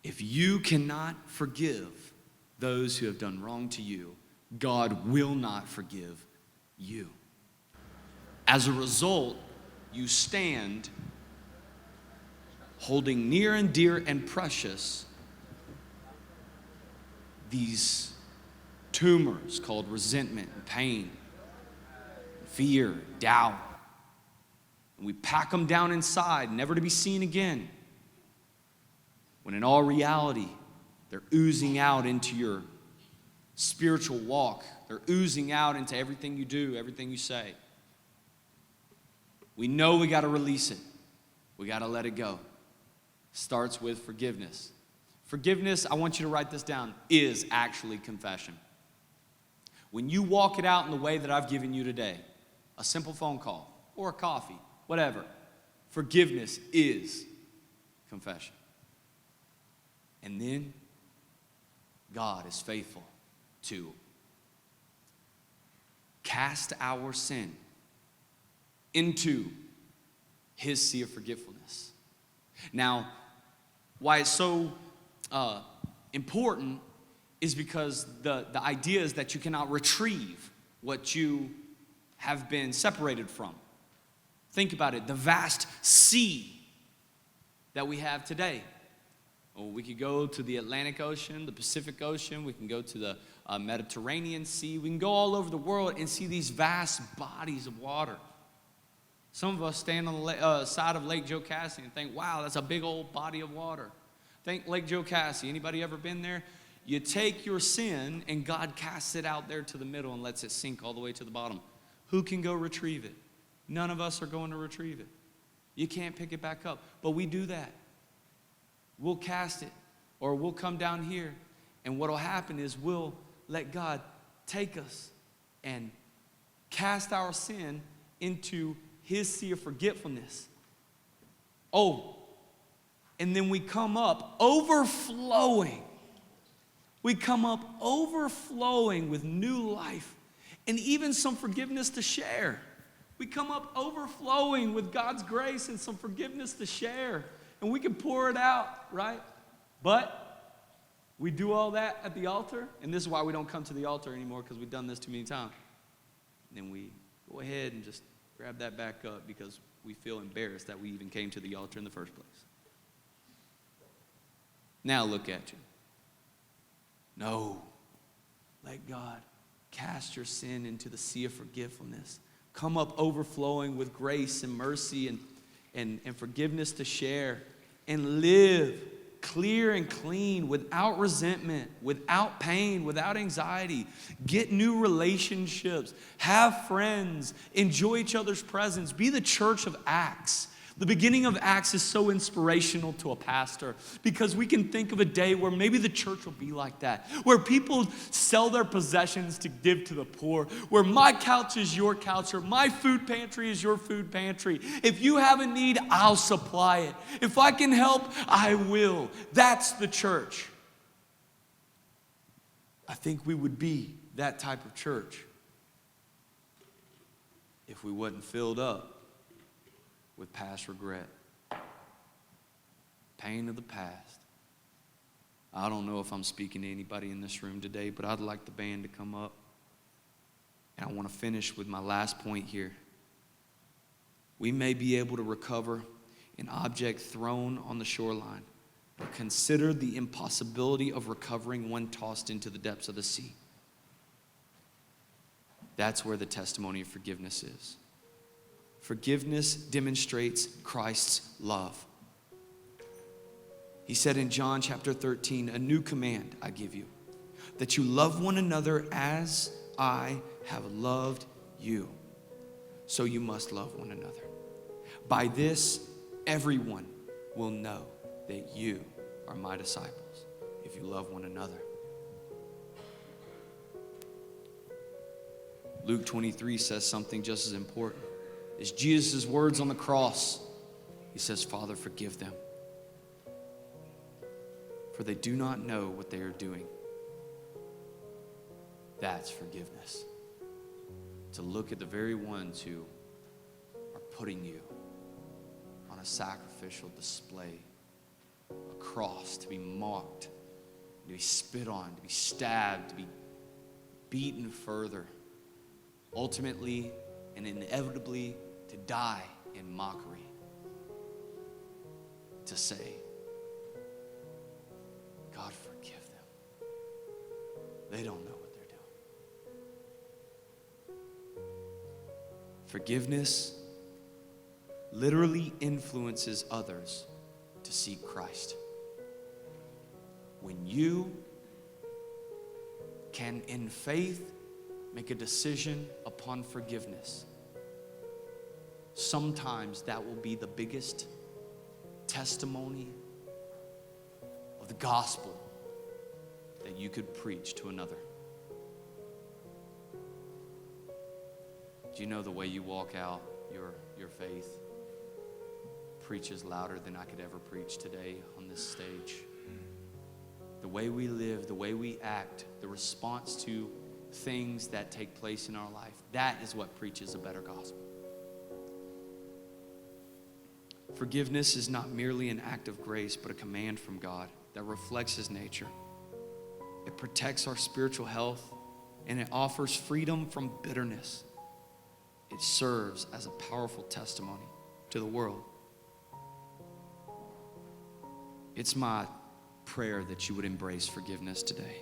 If you cannot forgive those who have done wrong to you, God will not forgive you. As a result, you stand holding near and dear and precious these tumors called resentment and pain, fear, doubt. And we pack them down inside, never to be seen again. When in all reality, they're oozing out into your spiritual walk. They're oozing out into everything you do, everything you say. We know we got to release it. We got to let it go. Starts with forgiveness. Forgiveness, I want you to write this down, is actually confession. When you walk it out in the way that I've given you today, a simple phone call or a coffee, whatever, forgiveness is confession. And then God is faithful to cast our sin into his sea of forgetfulness. Now, why it's so important is because the idea is that you cannot retrieve what you have been separated from. Think about it, the vast sea that we have today. Well, we could go to the Atlantic Ocean, the Pacific Ocean, we can go to the Mediterranean Sea, we can go all over the world and see these vast bodies of water. Some of us stand on the side of Lake Jocassee and think, wow, that's a big old body of water. Think Lake Jocassee. Anybody ever been there? You take your sin and God casts it out there to the middle and lets it sink all the way to the bottom. Who can go retrieve it? None of us are going to retrieve it. You can't pick it back up. But we do that. We'll cast it, or we'll come down here, and what will happen is we'll let God take us and cast our sin into his sea of forgetfulness. Oh, and then we come up overflowing. We come up overflowing with new life and even some forgiveness to share. We come up overflowing with God's grace and some forgiveness to share. And we can pour it out, right? But we do all that at the altar. And this is why we don't come to the altar anymore, because we've done this too many times. And then we go ahead and just grab that back up because we feel embarrassed that we even came to the altar in the first place. Now look at you. No. Let God cast your sin into the sea of forgetfulness. Come up overflowing with grace and mercy and forgiveness to share. And live clear and clean, without resentment, without pain, without anxiety. Get new relationships. Have friends. Enjoy each other's presence. Be the church of Acts. The beginning of Acts is so inspirational to a pastor because we can think of a day where maybe the church will be like that, where people sell their possessions to give to the poor, where my couch is your couch, or my food pantry is your food pantry. If you have a need, I'll supply it. If I can help, I will. That's the church. I think we would be that type of church if we wasn't filled up with past regret, pain of the past. I don't know if I'm speaking to anybody in this room today, but I'd like the band to come up. And I want to finish with my last point here. We may be able to recover an object thrown on the shoreline, but consider the impossibility of recovering one tossed into the depths of the sea. That's where the testimony of forgiveness is. Forgiveness demonstrates Christ's love. He said in John chapter 13, a new command I give you, that you love one another as I have loved you. So you must love one another. By this, everyone will know that you are my disciples, if you love one another. Luke 23 says something just as important. It's Jesus' words on the cross. He says, Father, forgive them, for they do not know what they are doing. That's forgiveness. To look at the very ones who are putting you on a sacrificial display, a cross, to be mocked, to be spit on, to be stabbed, to be beaten further, ultimately and inevitably to die in mockery, to say, God, forgive them. They don't know what they're doing. Forgiveness literally influences others to seek Christ. When you can, in faith, make a decision upon forgiveness, sometimes that will be the biggest testimony of the gospel that you could preach to another. Do you know the way you walk out your faith preaches louder than I could ever preach today on this stage? The way we live, the way we act, the response to things that take place in our life, that is what preaches a better gospel. Forgiveness is not merely an act of grace, but a command from God that reflects His nature. It protects our spiritual health, and it offers freedom from bitterness. It serves as a powerful testimony to the world. It's my prayer that you would embrace forgiveness today.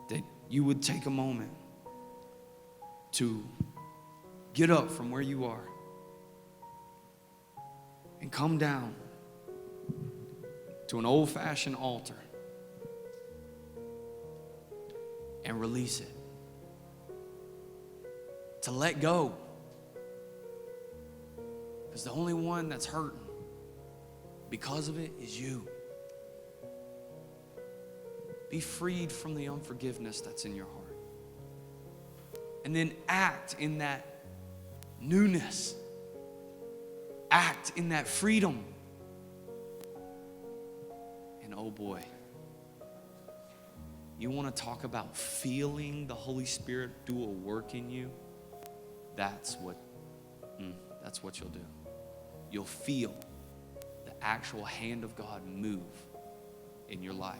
That you would take a moment to get up from where you are and come down to an old-fashioned altar and release it. To let go. Because the only one that's hurting because of it is you. Be freed from the unforgiveness that's in your heart. And then act in that newness. Act in that freedom. And oh boy, you want to talk about feeling the Holy Spirit do a work in you? That's what you'll do. You'll feel the actual hand of God move in your life.